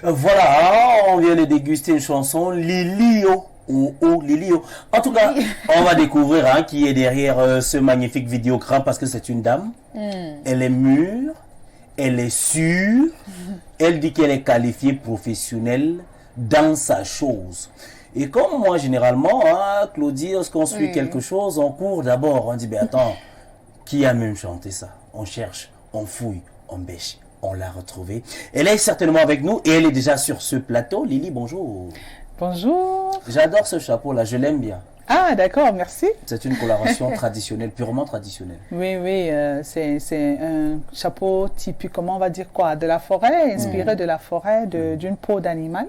Voilà, on vient de déguster une chanson, Lilio. Lilio. En tout cas, on va découvrir qui est derrière ce magnifique vidéogramme parce que c'est une dame. Elle est mûre, elle est sûre, elle dit qu'elle est qualifiée professionnelle dans sa chose. Et comme moi, généralement, Claudie, lorsqu'on suit quelque chose, on court d'abord, on dit, ben attends, qui a même chanté ça? On cherche, on fouille, on bêche, on l'a retrouvée. Elle est certainement avec nous et elle est déjà sur ce plateau. Lily, bonjour. Bonjour. J'adore ce chapeau-là, je l'aime bien. Ah, d'accord, merci. C'est une coloration traditionnelle, purement traditionnelle. Oui, c'est un chapeau typique, comment on va dire quoi, de la forêt, inspiré de la forêt, d'une peau d'animal,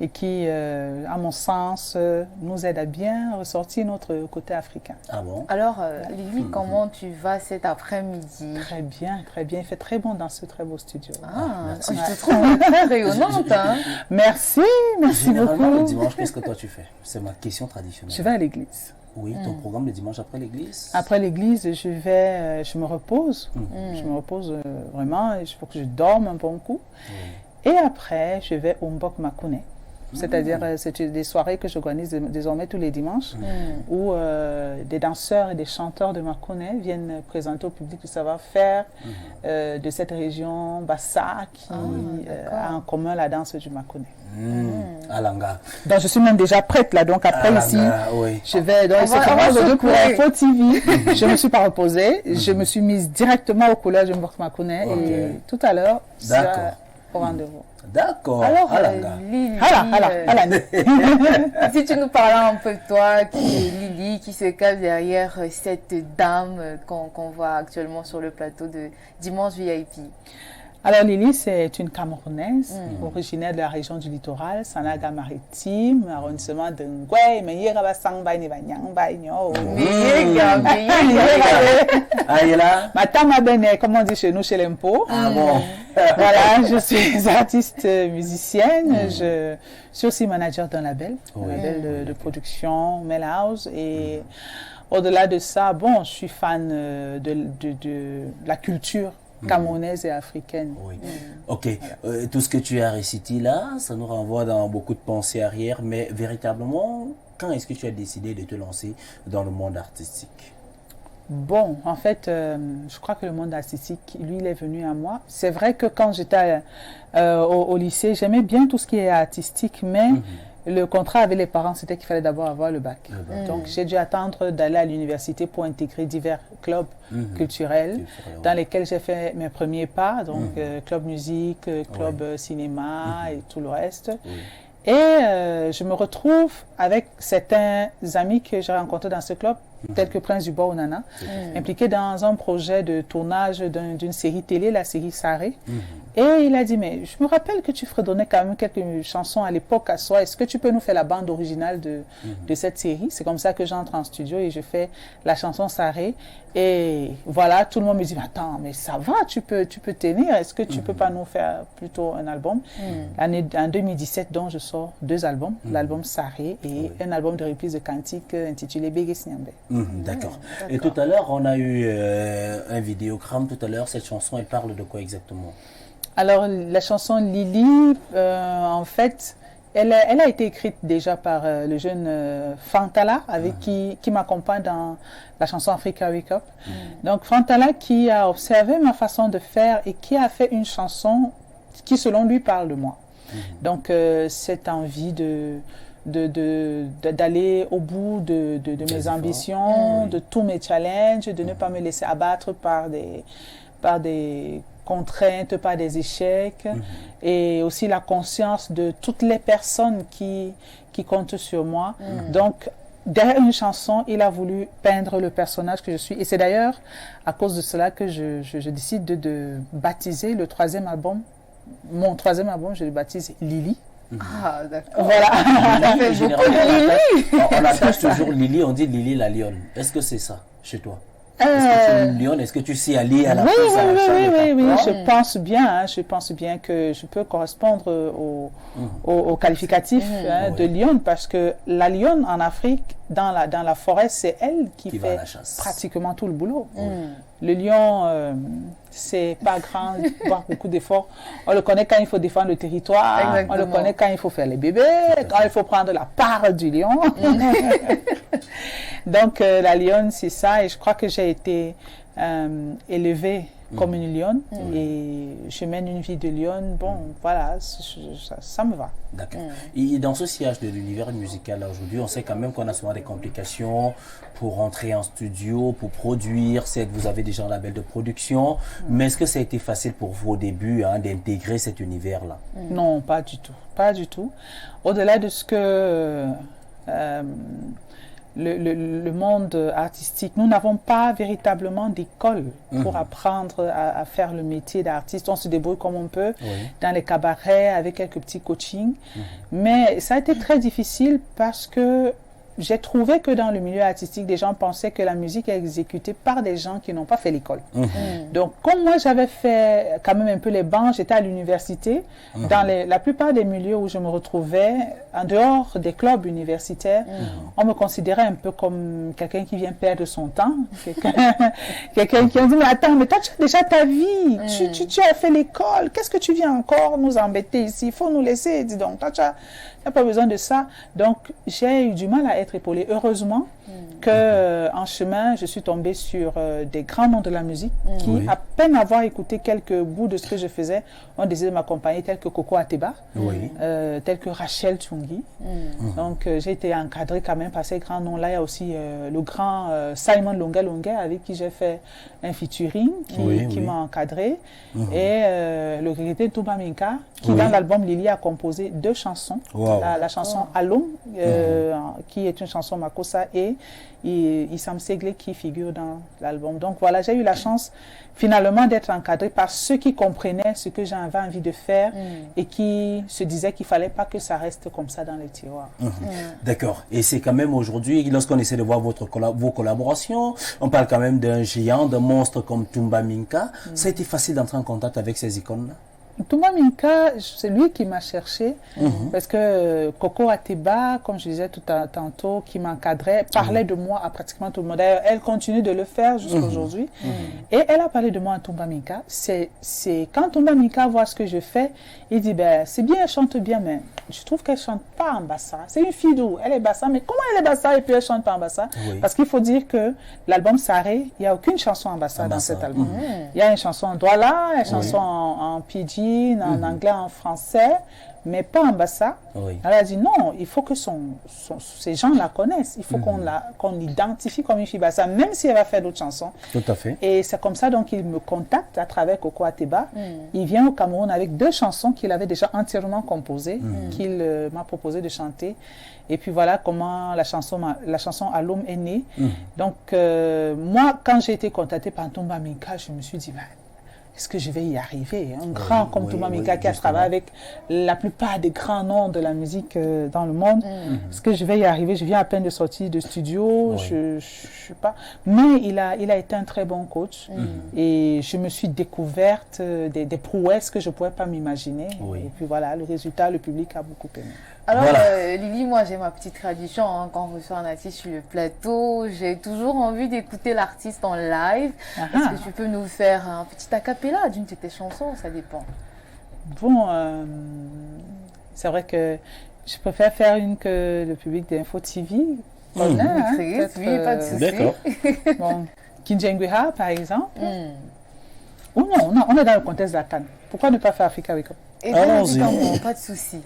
et qui, à mon sens, nous aide à bien ressortir notre côté africain. Ah bon? Alors, Lily, comment tu vas cet après-midi? Très bien, très bien. Il fait très bon dans ce très beau studio. Ah, je te trouve très rayonnante. Hein? Merci Généralement, beaucoup. le dimanche, qu'est-ce que toi tu fais? C'est ma question traditionnelle. Je vais à l'église. Oui, ton programme le dimanche après l'église? Après l'église, je me repose. Je me repose vraiment. Il faut que je dorme un bon coup. Et après, je vais au Mbok Makune. C'est-à-dire, c'est des soirées que j'organise désormais tous les dimanches où des danseurs et des chanteurs de Makune viennent présenter au public le savoir-faire de cette région Bassa qui a en commun la danse du Makune. Alanga. Donc je suis même déjà prête là, donc après Alanga, ici, oui. je vais dans ce pour Info TV. Je ne me suis pas reposée, je me suis mise directement au collège de Mbok Makune et tout à l'heure, au rendez-vous. D'accord. Alors, Lily, si tu nous parlais un peu de toi, qui est Lily, qui se cache derrière cette dame qu'on voit actuellement sur le plateau de Dimanche VIP. Alors Lily, c'est une Camerounaise originaire de la région du littoral, Sanaga maritime, arrondissement de Ngoué, mais comme on dit chez nous, chez l'impôt. Ah bon? Voilà, je suis artiste musicienne, je suis aussi manager d'un label, de production, Mel House, et au-delà de ça, bon, je suis fan de la culture camerounaise et africaine. Oui. Ok. Tout ce que tu as récité là, ça nous renvoie dans beaucoup de pensées arrière, mais véritablement, quand est-ce que tu as décidé de te lancer dans le monde artistique? Bon, en fait, je crois que le monde artistique, lui, il est venu à moi. C'est vrai que quand j'étais au lycée, j'aimais bien tout ce qui est artistique, mais le contrat avec les parents, c'était qu'il fallait d'abord avoir le bac. Donc, j'ai dû attendre d'aller à l'université pour intégrer divers clubs culturels dans lesquels j'ai fait mes premiers pas. Donc, club musique, club cinéma et tout le reste. Et je me retrouve avec certains amis que j'ai rencontrés dans ce club, tels que Prince du Bois Nana, impliqué dans un projet de tournage d'une série télé, la série Saré. Et il a dit, mais je me rappelle que tu fredonnais quand même quelques chansons à l'époque à soi. Est-ce que tu peux nous faire la bande originale de cette série? C'est comme ça que j'entre en studio et je fais la chanson Saré. Et voilà, tout le monde me dit, mais attends, mais ça va, tu peux tenir. Est-ce que tu peux pas nous faire plutôt un album? En 2017, donc, je sors 2 albums. L'album Saré et un album de reprise de cantique intitulé Bégué Siambé. D'accord. Et tout à l'heure, on a eu un vidéogramme. Tout à l'heure, cette chanson, elle parle de quoi exactement? Alors, la chanson Lily, en fait, elle a été écrite déjà par le jeune Fantala, avec qui m'accompagne dans la chanson Africa Wake Up. Donc, Fantala qui a observé ma façon de faire et qui a fait une chanson qui, selon lui, parle de moi. Donc, cette envie d'aller au bout de mes ambitions, de tous mes challenges, de ne pas me laisser abattre par des contraintes, par des échecs, et aussi la conscience de toutes les personnes qui comptent sur moi. Donc, derrière une chanson, il a voulu peindre le personnage que je suis. Et c'est d'ailleurs à cause de cela que je décide de baptiser le 3e album. Mon 3e album, je le baptise Lily. Ah, d'accord. Voilà. On attache toujours Lily, on dit Lily la lionne. Est-ce que c'est ça chez toi? Est-ce que tu es une lionne? Est-ce que tu sais aller à la oui, course à la charrette? Oui. Je pense bien que je peux correspondre au qualificatif de lionne, parce que la lionne en Afrique, dans la forêt, c'est elle qui fait pratiquement tout le boulot. Le lion, c'est pas grand, voire beaucoup d'efforts. On le connaît quand il faut défendre le territoire. Exactement. On le connaît quand il faut faire les bébés, quand il faut prendre la part du lion. Donc, la lionne, c'est ça. Et je crois que j'ai été élevée comme une lionne. Et je mène une vie de lionne. Bon, voilà, ça me va. D'accord. Et dans ce sillage de l'univers musical aujourd'hui, on sait quand même qu'on a souvent des complications pour rentrer en studio, pour produire. C'est que vous avez déjà un label de production. Mais est-ce que ça a été facile pour vous au début d'intégrer cet univers-là? Non, pas du tout. Pas du tout. Au-delà de ce que le monde artistique, nous n'avons pas véritablement d'école pour apprendre à faire le métier d'artiste. On se débrouille comme on peut dans les cabarets avec quelques petits coachings. Mais ça a été très difficile parce que j'ai trouvé que dans le milieu artistique, des gens pensaient que la musique est exécutée par des gens qui n'ont pas fait l'école. Donc, comme moi, j'avais fait quand même un peu les bancs, j'étais à l'université. Dans la plupart des milieux où je me retrouvais, en dehors des clubs universitaires, on me considérait un peu comme quelqu'un qui vient perdre son temps. Quelqu'un qui a dit, mais attends, mais toi, tu as déjà ta vie. Tu as fait l'école. Qu'est-ce que tu viens encore nous embêter ici? Il faut nous laisser. Dis donc, toi, tu n'as pas besoin de ça. Donc, j'ai eu du mal à être épaulée. Heureusement que en chemin, je suis tombée sur des grands noms de la musique qui, à peine avoir écouté quelques bouts de ce que je faisais, ont décidé de m'accompagner, tels que Coco Ateba, tels que Rachel Tchungi. Donc, j'ai été encadrée quand même par ces grands noms-là. Il y a aussi le grand Simon Longa Longa, avec qui j'ai fait un featuring, qui m'a encadrée. Et le regretté Touba Minka, qui dans l'album Lily a composé 2 chansons. La chanson Alum, qui est une chanson Makossa, et Issam Segle qui figure dans l'album. Donc voilà, j'ai eu la chance finalement d'être encadrée par ceux qui comprenaient ce que j'avais envie de faire et qui se disaient qu'il ne fallait pas que ça reste comme ça dans les tiroirs. D'accord. Et c'est quand même aujourd'hui, lorsqu'on essaie de voir vos collaborations, on parle quand même d'un géant, d'un monstre comme Toumba Minka. Ça a été facile d'entrer en contact avec ces icônes-là? Toumba Minka, c'est lui qui m'a cherché parce que Coco Ateba, comme je disais tantôt, qui m'encadrait, parlait de moi à pratiquement tout le monde. D'ailleurs, elle continue de le faire jusqu'à aujourd'hui. Et elle a parlé de moi à Toumba Minka. C'est quand Toumba Minka voit ce que je fais, il dit, ben, c'est bien, elle chante bien, mais je trouve qu'elle ne chante pas en bassa. C'est une fille d'où? Elle est bassa, mais comment elle est bassa et puis elle ne chante pas en bassa? Parce qu'il faut dire que l'album Saré, il n'y a aucune chanson en bassa dans cet album. Il y a une chanson en Douala, une chanson en Pidgin, en anglais, en français, mais pas en bassa. Elle a dit non, il faut que ces gens la connaissent. Il faut qu'on l'identifie comme une fille bassa, même si elle va faire d'autres chansons. Tout à fait. Et c'est comme ça donc qu'il me contacte à travers Coco Ateba. Il vient au Cameroun avec 2 chansons qu'il avait déjà entièrement composées, qu'il m'a proposé de chanter. Et puis voilà comment la chanson Alum est née. Donc moi, quand j'ai été contactée par Toumba Minka, je me suis dit, ben, est-ce que je vais y arriver? Un grand comme Toumba Minka qui a travaillé avec la plupart des grands noms de la musique dans le monde. Est-ce que je vais y arriver? Je viens à peine de sortir de studio. Je sais pas. Mais il a été un très bon coach. Et je me suis découverte des prouesses que je ne pouvais pas m'imaginer. Et puis voilà, le résultat, le public a beaucoup aimé. Alors, Lily, moi j'ai ma petite tradition, quand on reçoit un artiste sur le plateau, j'ai toujours envie d'écouter l'artiste en live. Est-ce que tu peux nous faire un petit acapella d'une de tes chansons? Ça dépend. Bon, c'est vrai que je préfère faire une que le public d'Info TV connaît. Oui, pas de souci. D'accord. Bon, Kinjengweha, par exemple. Ou non, on est dans le contexte de la Cannes. Pourquoi ne pas faire Africa Wake Up? Allons-y. Pas de souci.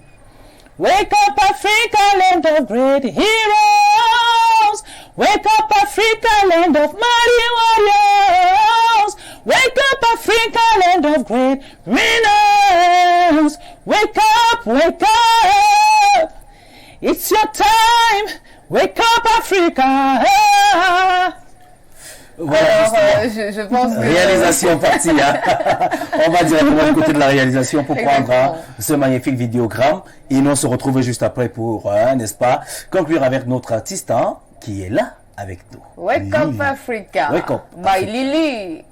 Wake up Africa, land of great heroes. Wake up Africa, land of mighty warriors. Wake up Africa, land of great winners. Wake up. It's your time. Wake up Africa. Voilà, alors, je pense que... Réalisation partie. On va directement du côté de la réalisation pour prendre ce magnifique vidéogramme. Et nous on se retrouve juste après pour, n'est-ce pas, conclure avec notre artiste qui est là avec nous. Wake up Africa. Wake up. By Lily.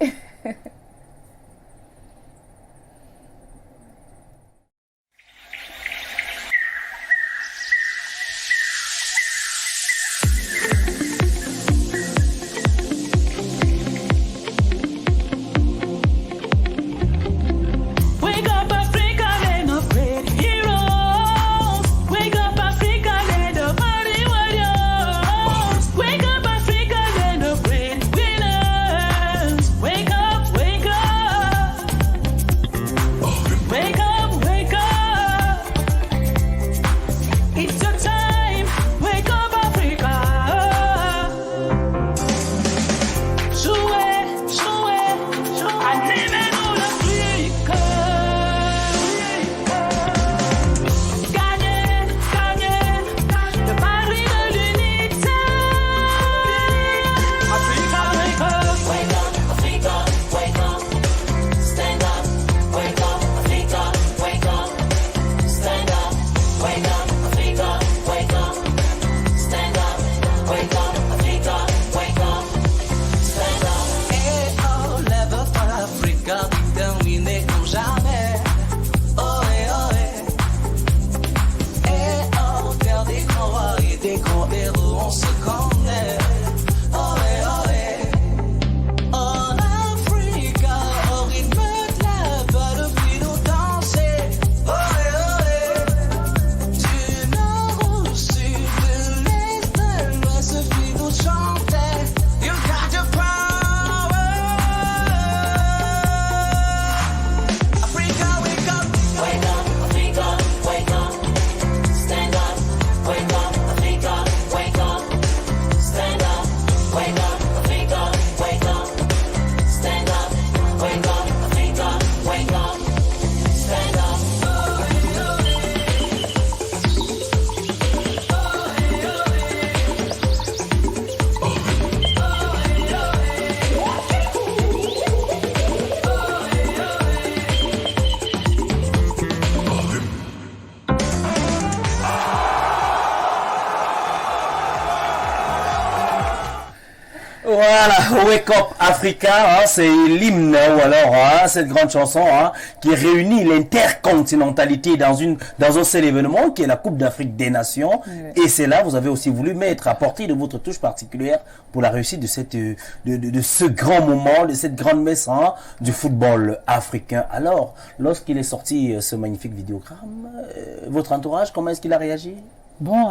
Voilà, Wake Up Africa, hein, c'est l'hymne ou alors cette grande chanson qui réunit l'intercontinentalité dans un seul événement qui est la Coupe d'Afrique des Nations. Et c'est là, vous avez aussi voulu apporter de votre touche particulière pour la réussite de ce grand moment, de cette grande messe du football africain. Alors, lorsqu'il est sorti ce magnifique vidéogramme, votre entourage, comment est-ce qu'il a réagi? Bon,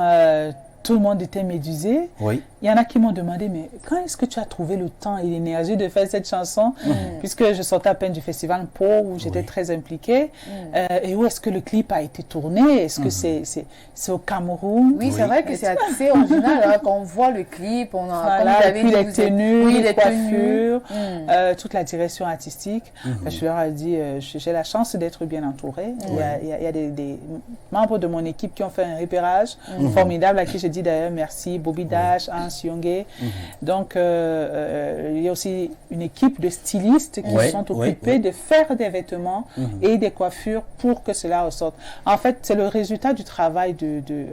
tout le monde était médusé. Oui. Il y en a qui m'ont demandé, mais quand est-ce que tu as trouvé le temps et l'énergie de faire cette chanson? Puisque je sortais à peine du festival Po où j'étais très impliquée. Et où est-ce que le clip a été tourné? Est-ce que c'est au Cameroun? Oui, c'est vrai que c'est assez original. Quand on voit le clip, on a voilà, puis les tenues, les coiffures, toute la direction artistique. Je leur ai dit, j'ai la chance d'être bien entourée. Il y a des membres de mon équipe qui ont fait un repérage formidable, à qui je dis d'ailleurs merci, Bobby Dash, Hans Yongé. Donc, il y a aussi une équipe de stylistes qui sont occupés de faire des vêtements et des coiffures pour que cela ressorte. En fait, c'est le résultat du travail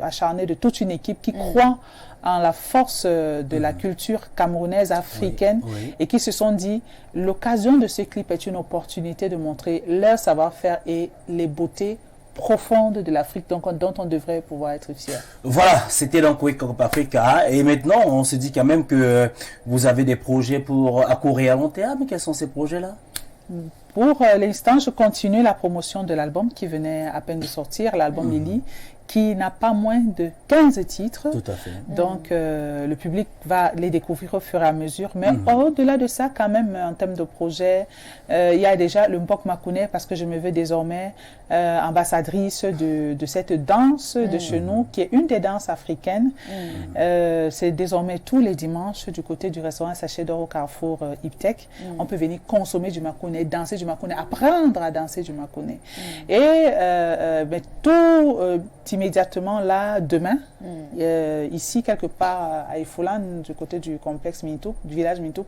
acharné de toute une équipe qui croit en la force de la culture camerounaise, africaine, et qui se sont dit, l'occasion de ce clip est une opportunité de montrer leur savoir-faire et les beautés profonde de l'Afrique dont on devrait pouvoir être fier. Voilà, c'était donc Wake Up Africa. Et maintenant, on se dit quand même que vous avez des projets à court et à long terme. Quels sont ces projets-là? Pour l'instant, je continue la promotion de l'album qui venait à peine de sortir, l'album Lily, qui n'a pas moins de 15 titres. Tout à fait. Donc, le public va les découvrir au fur et à mesure. Mais au-delà de ça, quand même, en termes de projet, il y a déjà le Mbok Makouné, parce que je me veux désormais ambassadrice de cette danse de chez nous, qui est une des danses africaines. C'est désormais tous les dimanches du côté du restaurant Sachet d'Or au Carrefour Iptec. On peut venir consommer du Makouné, danser du Makouné, apprendre à danser du Makouné. Et tout immédiatement là, demain, ici quelque part à Ifolan, du côté du complexe Mintouk, du village Mintouk,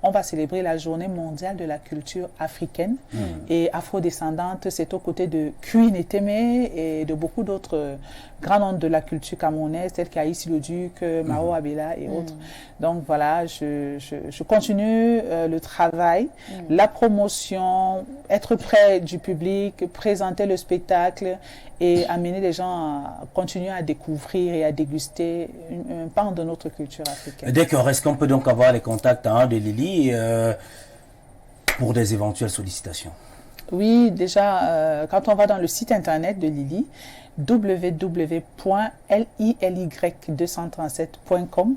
on va célébrer la journée mondiale de la culture africaine et afrodescendante. C'est aux côtés de Queen Etemé et de beaucoup d'autres grands noms de la culture camerounaise, tels qu'Aïssi le Duc, Mao Abela et autres. Donc voilà, je continue le travail, la promotion, être près du public, présenter le spectacle et amener les gens à continuer à découvrir et à déguster un pan de notre culture africaine. D'accord, est-ce qu'on peut donc avoir les contacts de Lily pour des éventuelles sollicitations? Oui, déjà, quand on va dans le site internet de Lily, www.lily237.com,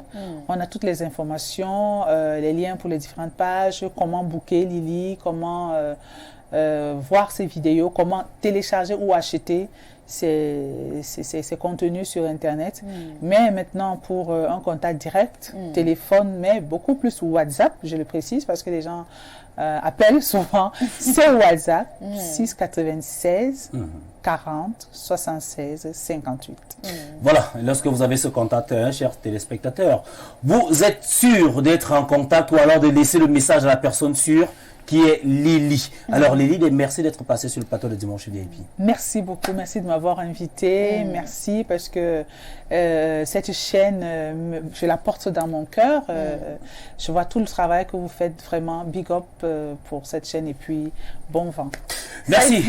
on a toutes les informations, les liens pour les différentes pages, comment booker Lily, comment voir ses vidéos, comment télécharger ou acheter ces contenus sur Internet. Mais maintenant, pour un contact direct, téléphone, mais beaucoup plus WhatsApp, je le précise, parce que les gens appellent souvent, c'est WhatsApp, 696 40 76 58. Voilà, lorsque vous avez ce contact, chers téléspectateurs, vous êtes sûr d'être en contact ou alors de laisser le message à la personne sûre qui est Lily. Alors Lily, merci d'être passée sur le plateau de Dimanche VIP. Merci beaucoup, merci de m'avoir invité, merci parce que cette chaîne, je la porte dans mon cœur. Je vois tout le travail que vous faites, vraiment big up pour cette chaîne et puis bon vent. Merci.